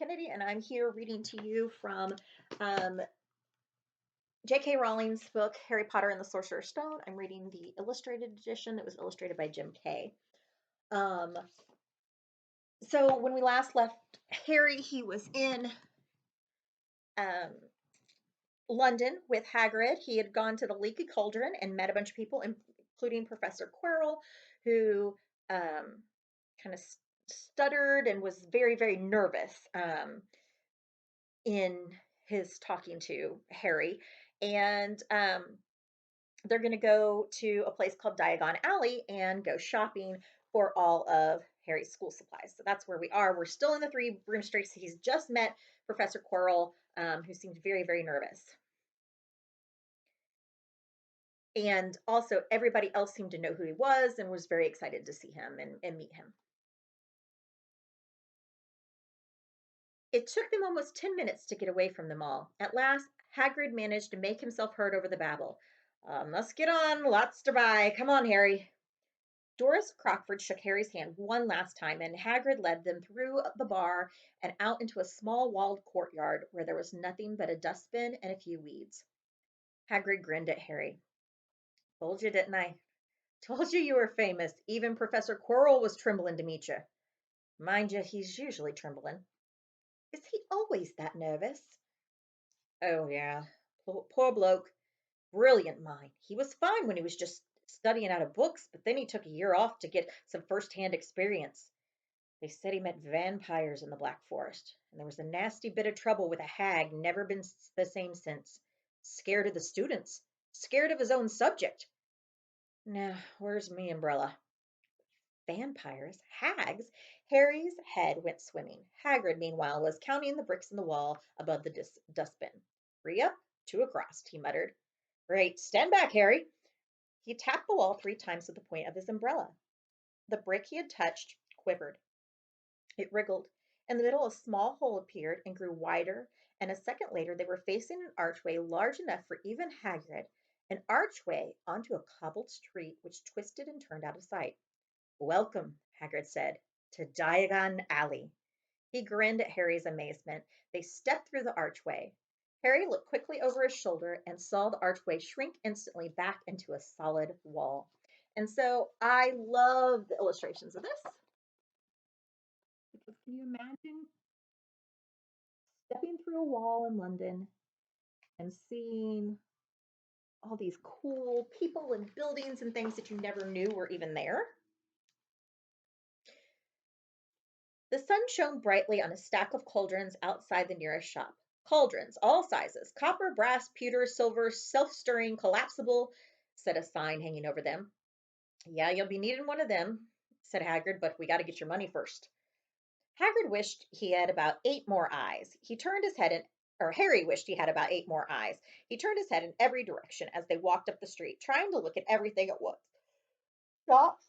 Kennedy, and I'm here reading to you from um, J.K. Rowling's book, Harry Potter and the Sorcerer's Stone. I'm reading the illustrated edition that was illustrated by Jim Kay. Um, so when we last left Harry, he was in um, London with Hagrid. He had gone to the Leaky Cauldron and met a bunch of people, including Professor Quirrell, who kind of stuttered and was very, very nervous. In his talking to Harry. And they're going to go to a place called Diagon Alley and go shopping for all of Harry's school supplies. So that's where we are. We're still in the Three Broomsticks. He's just met Professor Quirrell, who seemed very, very nervous. And also, everybody else seemed to know who he was and was very excited to see him and meet him. It took them almost 10 minutes to get away from them all. At last, Hagrid managed to make himself heard over the babble. Must get on, lots to buy. Come on, Harry. Doris Crockford shook Harry's hand one last time, and Hagrid led them through the bar and out into a small walled courtyard where there was nothing but a dustbin and a few weeds. Hagrid grinned at Harry. Told you, didn't I? Told you were famous. Even Professor Quirrell was trembling to meet you. Mind you, he's usually trembling. Is he always that nervous? Oh, yeah. Poor bloke. Brilliant mind. He was fine when he was just studying out of books, but then he took a year off to get some first-hand experience. They said he met vampires in the Black Forest, and there was a nasty bit of trouble with a hag, never been the same since. Scared of the students, scared of his own subject. Now, where's me umbrella? Vampires? Hags? Harry's head went swimming. Hagrid, meanwhile, was counting the bricks in the wall above the dustbin. 3 up, 2 across, he muttered. Great. Stand back, Harry. He tapped the wall 3 times with the point of his umbrella. The brick he had touched quivered. It wriggled. In the middle, a small hole appeared and grew wider, and a second later they were facing an archway large enough for even Hagrid, an archway onto a cobbled street which twisted and turned out of sight. Welcome, Hagrid said, to Diagon Alley. He grinned at Harry's amazement. They stepped through the archway. Harry looked quickly over his shoulder and saw the archway shrink instantly back into a solid wall. And so I love the illustrations of this. Because can you imagine stepping through a wall in London and seeing all these cool people and buildings and things that you never knew were even there? The sun shone brightly on a stack of cauldrons outside the nearest shop. Cauldrons, all sizes, copper, brass, pewter, silver, self-stirring, collapsible, said a sign hanging over them. Yeah, you'll be needing one of them, said Hagrid, but we got to get your money first. Hagrid wished he had about 8 more eyes. He turned his head in, or Harry wished he had about 8 more eyes. He turned his head in every direction as they walked up the street, trying to look at everything at once. Shops,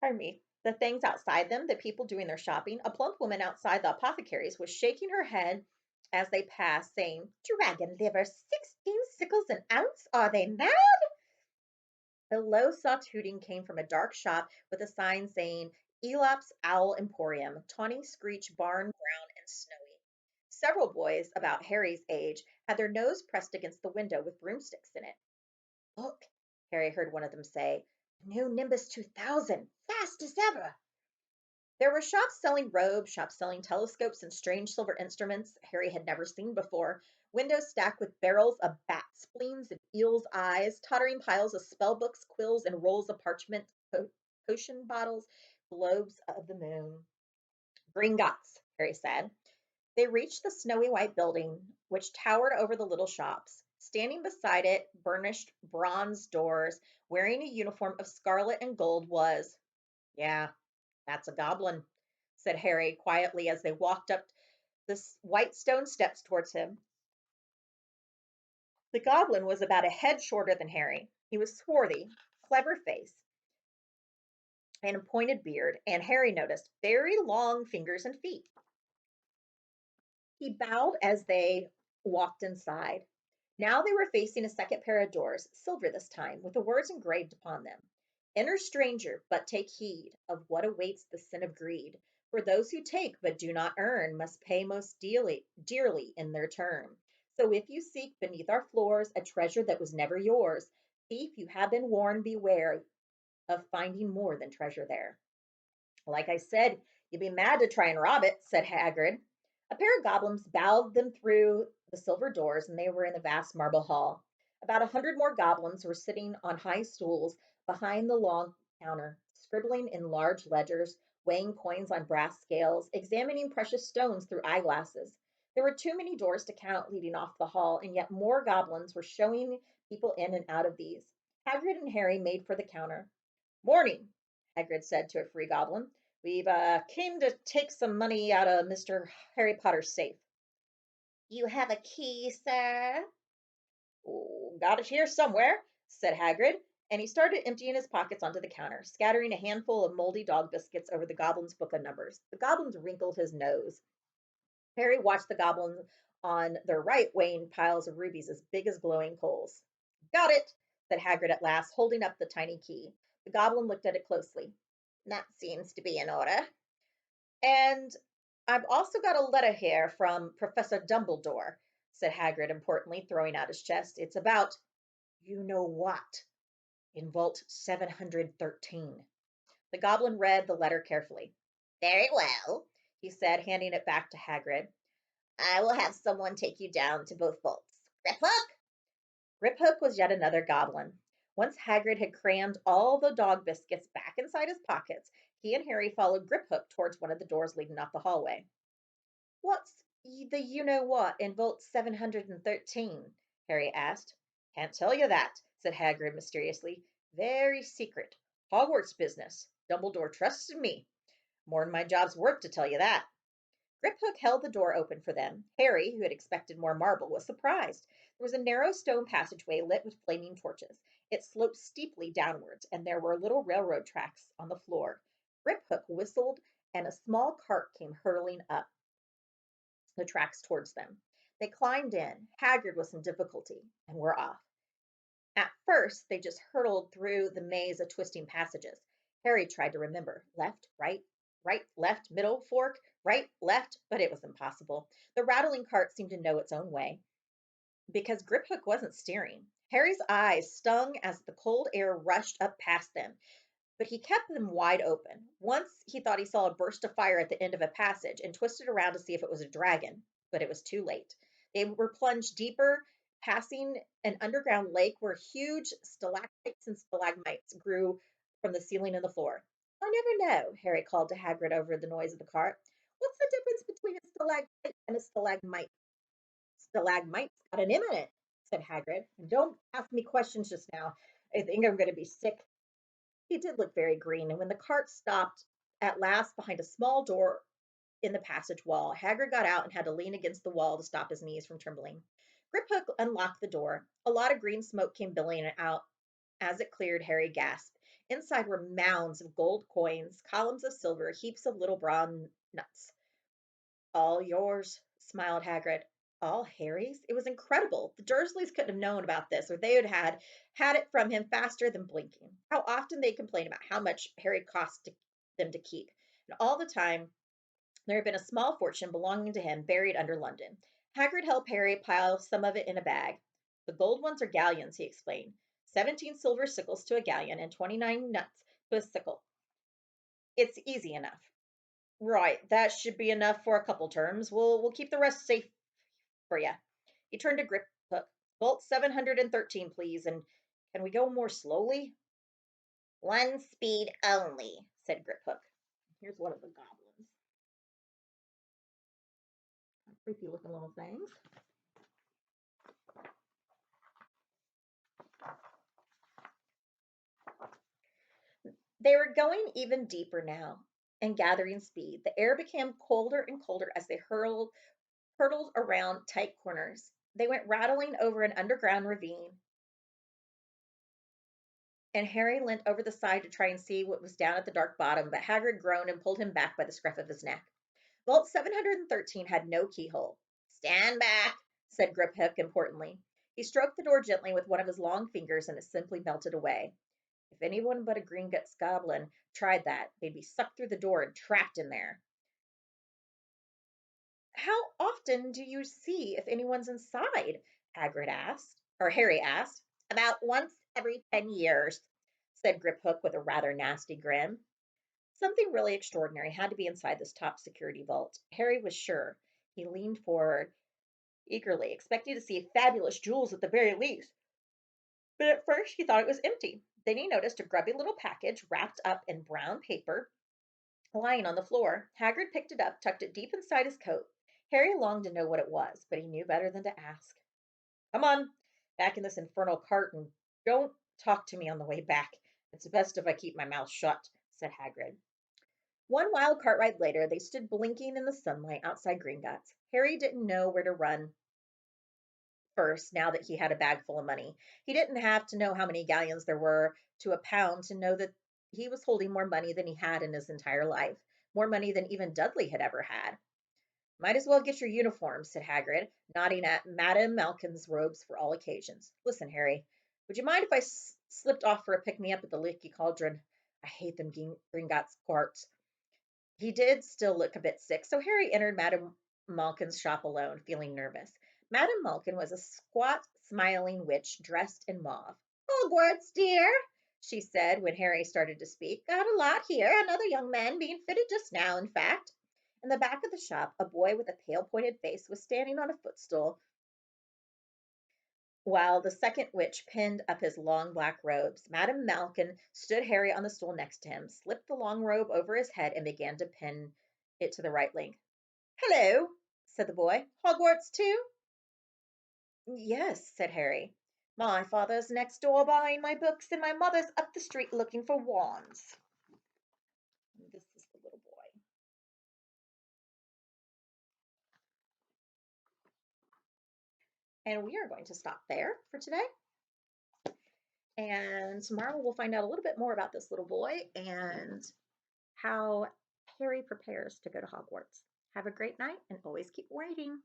pardon me, the things outside them, the people doing their shopping. A plump woman outside the apothecary's was shaking her head as they passed, saying, Dragon liver, 16 sickles an ounce? Are they mad? A low, soft hooting came from a dark shop with a sign saying, Elop's Owl Emporium, tawny screech, barn brown and snowy. Several boys, about Harry's age, had their nose pressed against the window with broomsticks in it. Look, Harry heard one of them say, new Nimbus 2000, fast as ever. There were shops selling robes, shops selling telescopes and strange silver instruments Harry had never seen before, windows stacked with barrels of bats, spleens, and eels' eyes, tottering piles of spellbooks, quills, and rolls of parchment, potion bottles, globes of the moon. Gringotts, Harry said. They reached the snowy white building, which towered over the little shops. Standing beside it, burnished bronze doors, wearing a uniform of scarlet and gold, was, yeah, that's a goblin, said Harry quietly as they walked up the white stone steps towards him. The goblin was about a head shorter than Harry. He was swarthy, clever face, and a pointed beard, and Harry noticed very long fingers and feet. He bowed as they walked inside. Now they were facing a second pair of doors, silver this time, with the words engraved upon them. Enter stranger, but take heed of what awaits the sin of greed. For those who take but do not earn must pay most dearly in their turn. So if you seek beneath our floors a treasure that was never yours, thief, you have been warned, beware of finding more than treasure there. Like I said, you'd be mad to try and rob it, said Hagrid. A pair of goblins bowed them through the silver doors, and they were in the vast marble hall. About 100 more goblins were sitting on high stools behind the long counter, scribbling in large ledgers, weighing coins on brass scales, examining precious stones through eyeglasses. There were too many doors to count leading off the hall, and yet more goblins were showing people in and out of these. Hagrid and Harry made for the counter. Morning, Hagrid said to a free goblin. We've came to take some money out of Mr. Harry Potter's safe. You have a key, sir? "Oh, got it here somewhere," said Hagrid, and he started emptying his pockets onto the counter, scattering a handful of moldy dog biscuits over the goblin's book of numbers. The goblin wrinkled his nose. Harry watched the goblin on their right weighing piles of rubies as big as glowing coals. Got it, said Hagrid at last, holding up the tiny key. The goblin looked at it closely. That seems to be in order. And I've also got a letter here from Professor Dumbledore, said Hagrid importantly, throwing out his chest. It's about you know what in Vault 713. The goblin read the letter carefully. Very well, he said, handing it back to Hagrid. I will have someone take you down to both vaults. Griphook? Griphook was yet another goblin. Once Hagrid had crammed all the dog biscuits back inside his pockets, he and Harry followed Griphook towards one of the doors leading off the hallway. What's the you know what in Vault 713? Harry asked. Can't tell you that, said Hagrid mysteriously. Very secret. Hogwarts business. Dumbledore trusted me. More'n my job's worth to tell you that. Griphook held the door open for them. Harry, who had expected more marble, was surprised. There was a narrow stone passageway lit with flaming torches. It sloped steeply downwards, and there were little railroad tracks on the floor. Griphook whistled, and a small cart came hurtling up the tracks towards them. They climbed in, Hagrid with some difficulty, and were off. At first, they just hurtled through the maze of twisting passages. Harry tried to remember left, right, left, middle, fork, right, left, but it was impossible. The rattling cart seemed to know its own way because Griphook wasn't steering. Harry's eyes stung as the cold air rushed up past them, but he kept them wide open. Once he thought he saw a burst of fire at the end of a passage and twisted around to see if it was a dragon, but it was too late. They were plunged deeper, passing an underground lake where huge stalactites and stalagmites grew from the ceiling and the floor. I never know, Harry called to Hagrid over the noise of the cart. What's the difference between a stalactite and a stalagmite? Stalagmite's got an M in it, said Hagrid. And don't ask me questions just now. I think I'm going to be sick. He did look very green, and when the cart stopped at last behind a small door in the passage wall, Hagrid got out and had to lean against the wall to stop his knees from trembling. Griphook unlocked the door. A lot of green smoke came billowing out. As it cleared, Harry gasped. Inside were mounds of gold coins, columns of silver, heaps of little brown nuts. All yours, smiled Hagrid. All Harry's? It was incredible. The Dursleys couldn't have known about this, or they would have had it from him faster than blinking. How often they complained about how much Harry cost them to keep. And all the time, there had been a small fortune belonging to him buried under London. Hagrid helped Harry pile some of it in a bag. The gold ones are galleons, he explained. 17 silver sickles to a galleon and 29 nuts to a sickle. It's easy enough. Right, that should be enough for a couple terms. We'll keep the rest safe for you. He turned to Griphook. Vault 713, please, and can we go more slowly? One speed only, said Griphook. Here's one of the goblins. Creepy looking little things. They were going even deeper now and gathering speed. The air became colder and colder as they hurtled around tight corners. They went rattling over an underground ravine, and Harry leant over the side to try and see what was down at the dark bottom, but Hagrid groaned and pulled him back by the scruff of his neck. Vault 713 had no keyhole. Stand back, said Griphook importantly. He stroked the door gently with one of his long fingers, and it simply melted away. If anyone but a Green Guts goblin tried that, they'd be sucked through the door and trapped in there. How often do you see if anyone's inside? Hagrid asked, or Harry asked. About once every 10 years, said Griphook with a rather nasty grin. Something really extraordinary had to be inside this top security vault. Harry was sure. He leaned forward eagerly, expecting to see fabulous jewels at the very least. But at first he thought it was empty. Then he noticed a grubby little package wrapped up in brown paper lying on the floor. Hagrid picked it up, tucked it deep inside his coat. Harry longed to know what it was, but he knew better than to ask. Come on, back in this infernal cart and don't talk to me on the way back. It's best if I keep my mouth shut, said Hagrid. One wild cart ride later, they stood blinking in the sunlight outside Gringotts. Harry didn't know where to run first now that he had a bag full of money. He didn't have to know how many galleons there were to a pound to know that he was holding more money than he had in his entire life, more money than even Dudley had ever had. Might as well get your uniform, said Hagrid, nodding at Madame Malkin's robes for all occasions. Listen, Harry, would you mind if I slipped off for a pick-me-up at the Leaky Cauldron? I hate them Gringotts carts. He did still look a bit sick, so Harry entered Madame Malkin's shop alone, feeling nervous. Madame Malkin was a squat, smiling witch dressed in mauve. Hogwarts, dear, she said when Harry started to speak. Got a lot here. Another young man being fitted just now, in fact. In the back of the shop, a boy with a pale, pointed face was standing on a footstool while the second witch pinned up his long black robes. Madame Malkin stood Harry on the stool next to him, slipped the long robe over his head, and began to pin it to the right length. Hello, said the boy. Hogwarts, too? Yes, said Harry. My father's next door buying my books, and my mother's up the street looking for wands. This is the little boy. And we are going to stop there for today. And tomorrow we'll find out a little bit more about this little boy and how Harry prepares to go to Hogwarts. Have a great night and always keep writing.